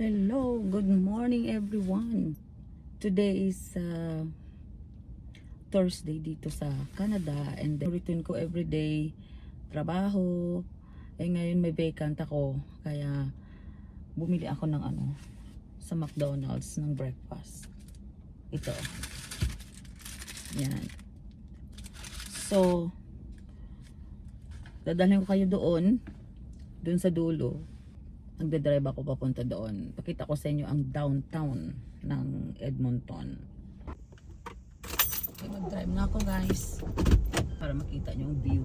Hello, good morning everyone. Today is Thursday dito sa Canada and routine ko everyday trabaho. Ngayon may vacant ako kaya bumili ako ng sa McDonald's ng breakfast. Ito. Yan. So dadalhin ko kayo doon sa dulo. Nagde-drive ako papunta doon. Pakita ko sa inyo ang downtown ng Edmonton. Okay, mag-drive na ako guys para makita nyo yung view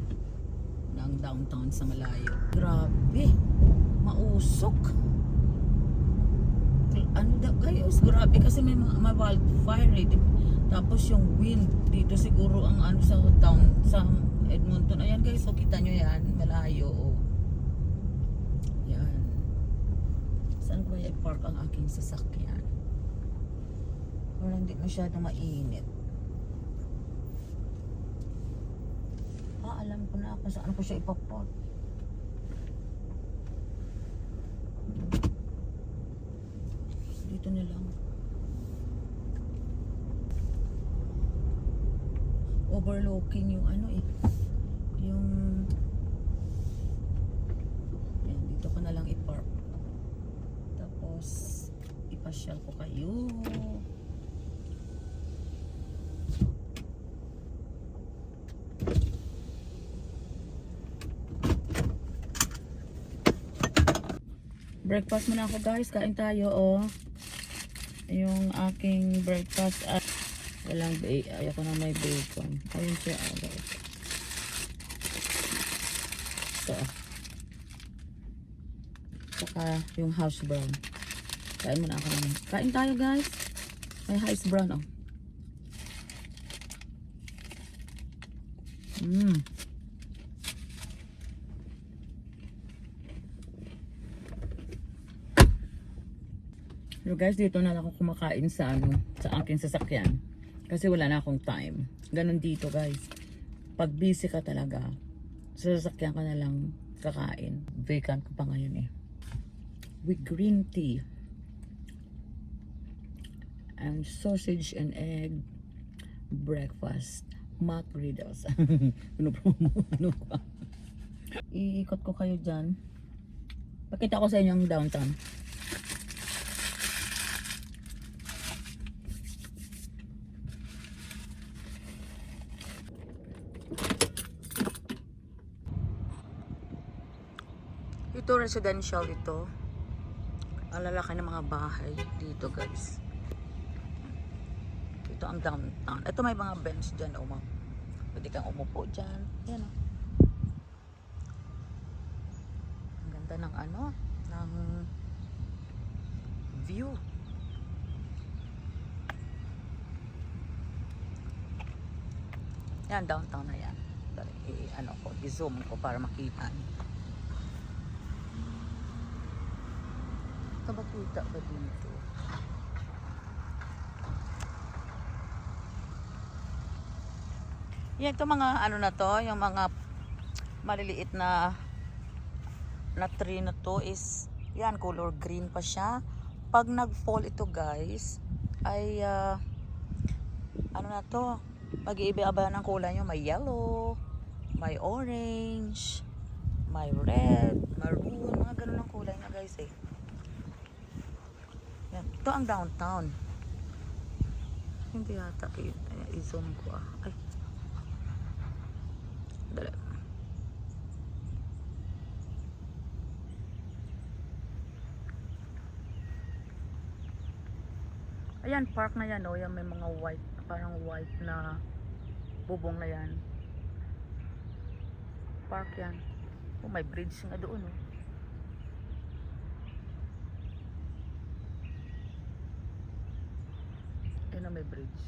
ng downtown sa malayo. Grabe, mausok. Guys, grabe kasi may mga wildfire tapos yung wind dito siguro ang sa sa Edmonton. Ayan guys, so kita nyo yan, malayo. Saan ko kaya i-park ang aking sasakyan? Para hindi masyadong mainit. Alam ko na kung saan ko siya ipapark. Dito na lang. Overlooking yung yung yan, dito ko na lang i-park. Tapos ipasyal ko kayo. Breakfast muna ako guys, kain tayo yung aking breakfast at walang ayoko na may bacon. Ayun siya guys. So saka yung hash brown. Kain muna ako naman. Kain tayo guys. May hash brown So guys, dito na lang ako kumakain sa sa aking sasakyan. Kasi wala na akong time. Ganon dito guys. Pag busy ka talaga, sa sasakyan ka na lang kakain. Vacant ko pa ngayon with green tea and sausage and egg breakfast McGriddles. Ano pa? Iikot ko kayo dyan. Pakita ko sa inyo ang downtown. Ito residential ito. Ang lalaki ng mga bahay dito guys. Ito ang downtown. Ito may mga bench dyan pwede kang umupo dyan. Yan ang ganda ng ng view. Yan, downtown na yan. I-zoom ko para makita. Makita ba dito? Yan, ito mga na to, yung mga maliliit na tree na to is yan, color green pa siya. Pag nag-fall ito guys ay na to, mag-iiba-iba ng kulay nyo. May yellow, may orange, may red, maroon, mga ganun ang kulay na guys Yan. Ito ang downtown. Hindi yata i-zoom ko Ay. Dali. Ayan, park na yan Yan may mga white, parang white na bubong na yan. Park yan. May bridge nga doon na may bridge.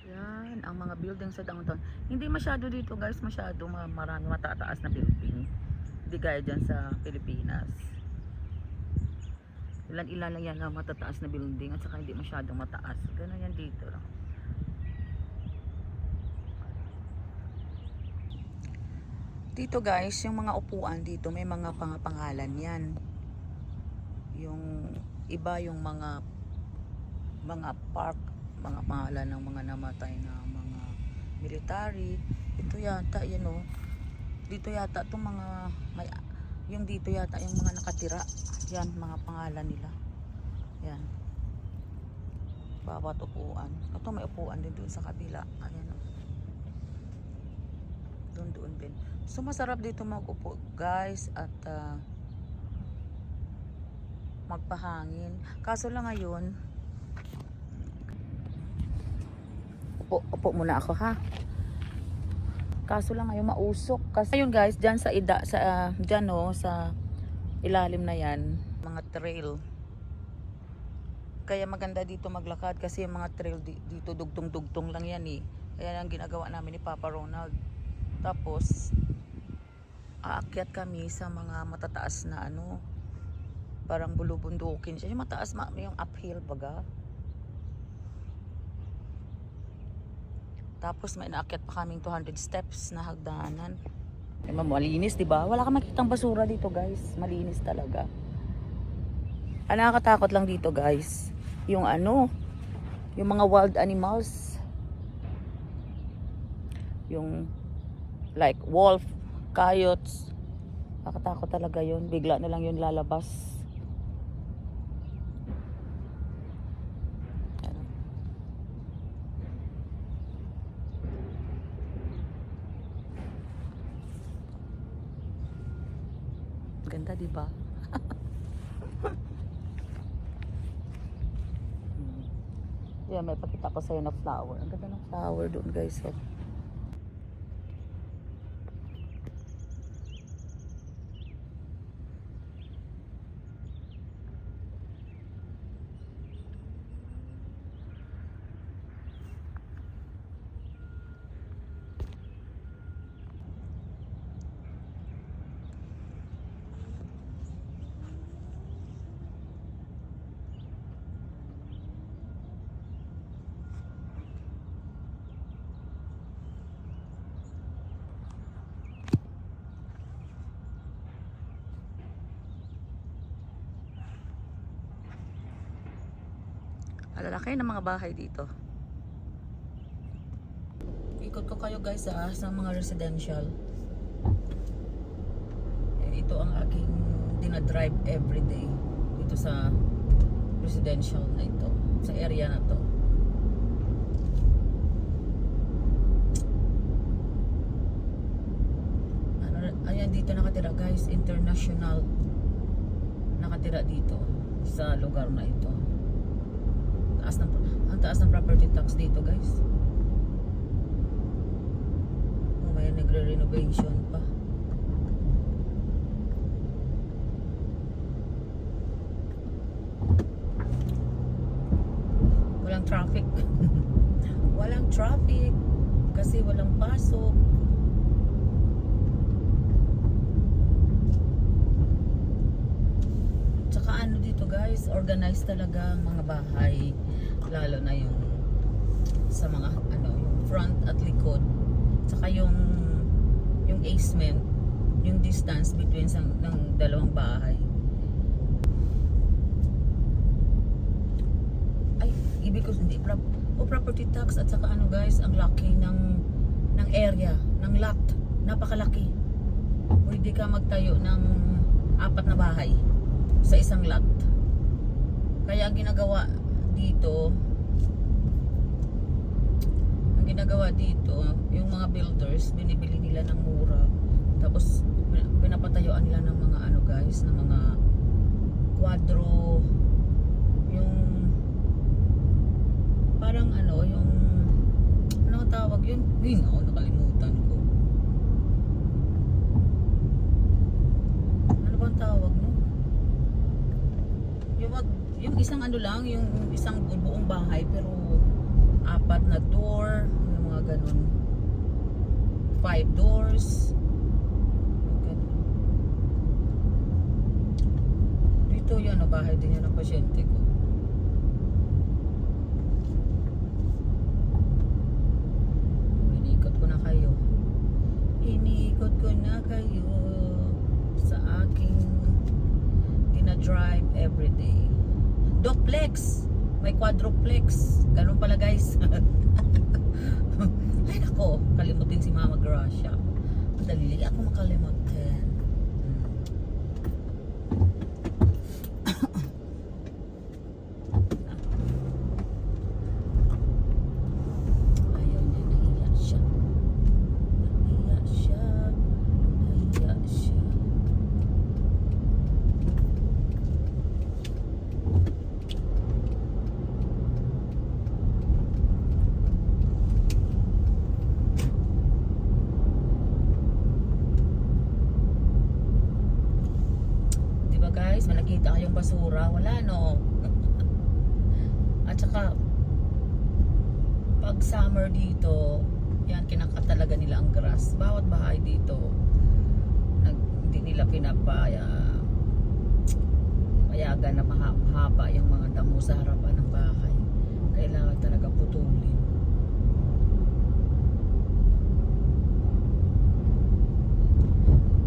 Yan ang mga buildings sa downtown. Hindi masyado dito guys, masyado marami matataas na building. Hindi gaya dyan sa Pilipinas. Ilan-ilan lang yan na matataas na building at saka hindi masyadong mataas. Ganun yan dito lang. Dito guys, yung mga upuan dito may mga pangalan yan. Yung iba yung mga park, mga pangalan ng mga namatay na mga military. Ito yata, you know. Dito yata itong mga yung dito yata yung mga nakatira. Yan, mga pangalan nila. Yan. Bawat upuan. Ito may upuan din doon sa kabila. Ayan o. Doon din. So masarap dito mag-upo guys at magpahangin. Kaso lang ngayon, upo muna ako ha. Kaso lang ngayon mausok. Kasi ayun guys, dyan sa dyan sa ilalim na yan, mga trail. Kaya maganda dito maglakad kasi yung mga trail dito dugtong-dugtong lang yan eh. Kaya ang ginagawa namin ni Papa Ronald. Tapos aakyat kami sa mga matataas na ano, parang bulubundukin siya. Yung mataas, yung uphill baga. Tapos may naakyat pa kaming 200 steps na hagdanan. Eh, malinis, diba? Wala kang makitang basura dito, guys. Malinis talaga. Ang nakakatakot lang dito, guys, yung ano, yung mga wild animals. Yung like wolf, coyotes. Nakakatakot talaga yun. Bigla na lang yun lalabas. Ganda, di ba? Yeah, may pakita ko sa'yo na flower. Ang ganda ng flower doon, guys. Oh. Alalaki ng mga bahay dito. Ikot ko kayo guys sa mga residential. Ito ang aking dinadrive everyday dito sa residential na ito, sa area na to. Ayan, dito nakatira guys, international nakatira dito sa lugar na ito. Ang taas ng property tax dito guys. May nagre-renovation pa. Walang traffic. Walang traffic kasi walang pasok. Tsaka ano dito guys, organized talaga ang mga bahay, lalo na yung sa mga ano, yung front at likod, tsaka yung basement, yung distance between ng dalawang bahay. Ay, ibig ko hindi property tax at saka ano guys, ang laki ng area, ng lot, napakalaki. Pwede ka magtayo ng 4 na bahay sa isang lot. Kaya ang ginagawa dito, yung mga builders, binibili nila ng mura. Tapos pinapatayuan nila ng mga ano guys, ng mga kwadro, yung parang ano, yung ano tawag yun? Nakalimutan ko. Ano bang tawag no? Yung isang ano lang, yung isang buong bahay pero 4 na door, yung mga ganun. 5 doors. Ganun. Dito yan, o bahay din yan ng pasyente ko. Inikot ko na kayo. Inikot ko na kayo sa aking tina-drive everyday. Duplex! May quadruplex. Ganun pala guys. Ay nako, kalimutin si Mama Gracia. Madali ako makalimutin. Ayaw niya, nahiya siya. Nahiya siya. Nahiya siya. Guys, may nakita kayong basura, wala no. At saka pag summer dito, yan kinakat talaga nila ang grass. Bawat bahay dito hindi nila payagan na mahaba yung mga damo sa harapan ng bahay. Kailangan talaga putulin.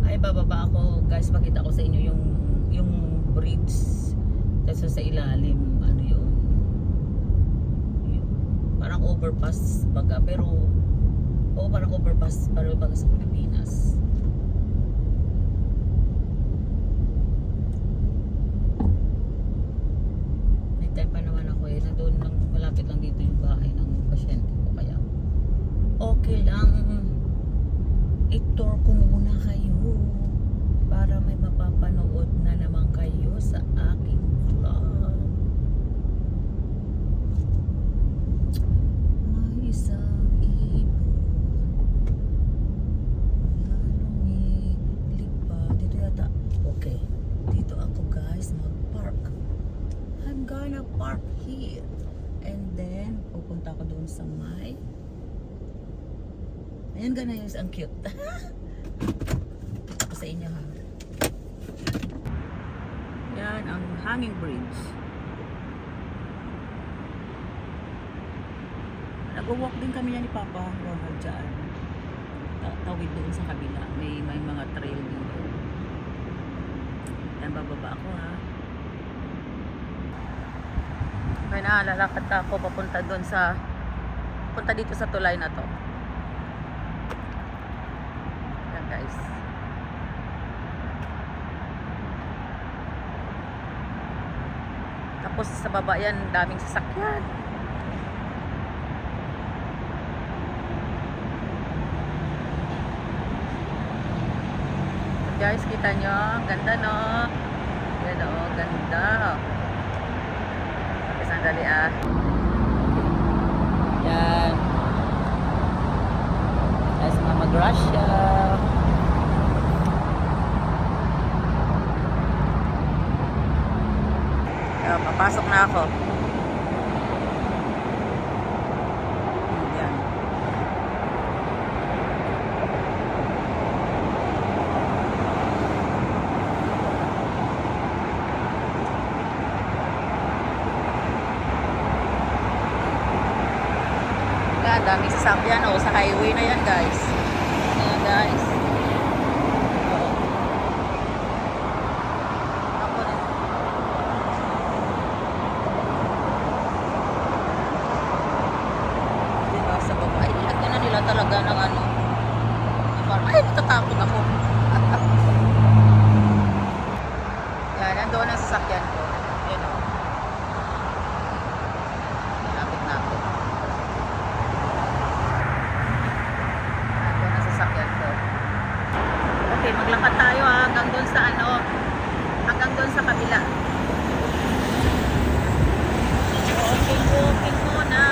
Ay bababa ako guys, pakita ko sa inyo yung bridge kasi sa ilalim ano yun, parang overpass baga, pero parang overpass para baga sa Pilipinas. May time pa naman ako nandun lang, malapit lang dito yung bahay ng pasyente ko, kaya okay lang i-tour ko muna kayo para may mapapanood na naman kayo sa aking vlog. May isang ibon na lumilipad. Dito yata. Okay. Dito ako guys mag-park. I'm gonna park here. And then, pupunta ko doon sa may. Ayan ganayos, ang cute. Ito ko sa inyo ha. Yan ang hanging bridge. Nag-walk din kami ni Papa Ronald dyan. Tawid doon sa kabila. May mga trail dito. Yan, bababa ako ha. May nalalakad ako papunta doon punta dito sa tulay na to. Yan guys. Tapos sa baba yan, daming sasakyan. Guys, kita nyo, ganda no? Yan o, ganda. Okay, sandali ah. Yan. Guys, Mama Gracia. Papasok na ako. Yan. Yan, daming sasakyan sa highway na yan guys. Ayan guys. Talaga ng ano, ay natatakot ako. Yan, nandoon ang sasakyan ko. Yan o. Lapit na ako. Nandoon ang sasakyan ko. Okay, maglakad tayo hanggang doon sa hanggang doon sa kabila. Walking muna.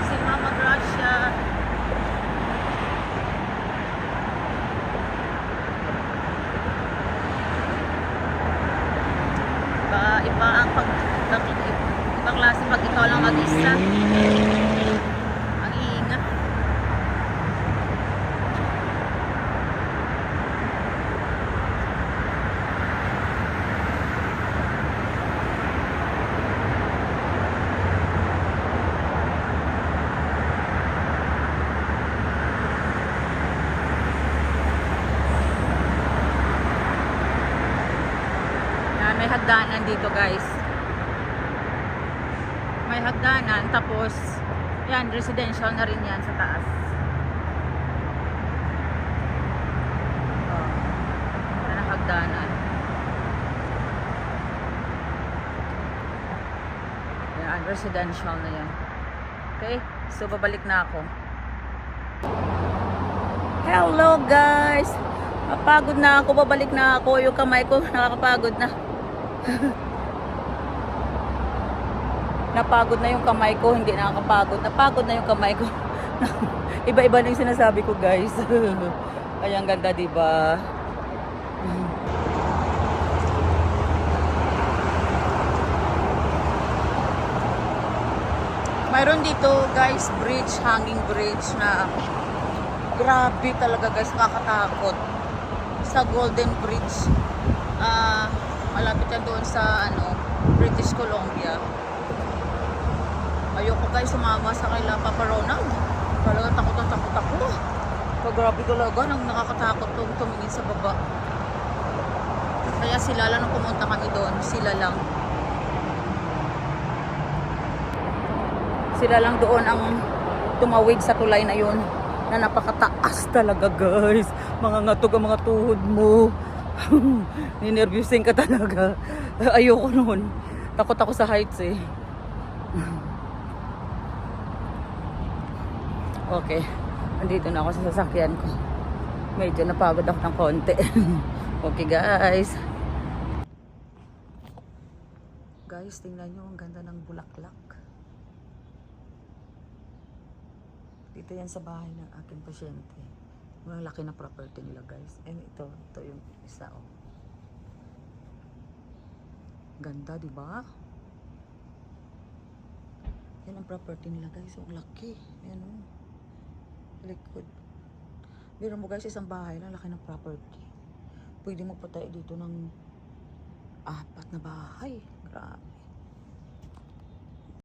Si Mama Gracia. Iba ang ibang klase pag ikaw lang mag-isa. Ang iingat. may hagdanan dito guys. May hagdanan, tapos yan, residential na rin yan sa taas. Oh, yan ang hagdanan. Yan, residential na yan. Okay, so babalik na ako. Hello guys! Napagod na ako, babalik na ako. Yung kamay ko, nakakapagod na. Napagod na yung kamay ko, hindi nakakapagod. Napagod na yung kamay ko. Iba-iba na yung sinasabi ko, guys. Ay, ang ganda, diba? Mayroon dito, guys, bridge, hanging bridge na grabe talaga, guys, nakakatakot. Sa Golden Bridge. Malapit yan doon sa, British Columbia. Ayoko guys sumama sa kaila Papa Ronald. Talagang takot ako. So, grabe talaga, nang nakakatakot tong tumingin sa baba. Kaya sila lang nung pumunta kami doon, sila lang. Sila lang doon ang tumawid sa tulay na yun. Na napakataas talaga guys. Mga ngatog ang mga tuhod mo. Ninervyusin ka talaga. Ayoko noon. Takot ako sa heights eh. Okay, andito na ako sa sasakyan ko. Medyo napagod ako ng konti. Okay guys. Guys, tingnan nyo, ang ganda ng bulaklak. Dito yan sa bahay ng aking pasyente. Malaki na property nila guys. And ito yung isa oh. Ganda, di ba? Yan ang property nila guys. Ang laki. Yan oh. Likod. Biro mo guys, isang bahay lang, laki ng property. Pwede magpatayo dito ng 4 na bahay. Grabe.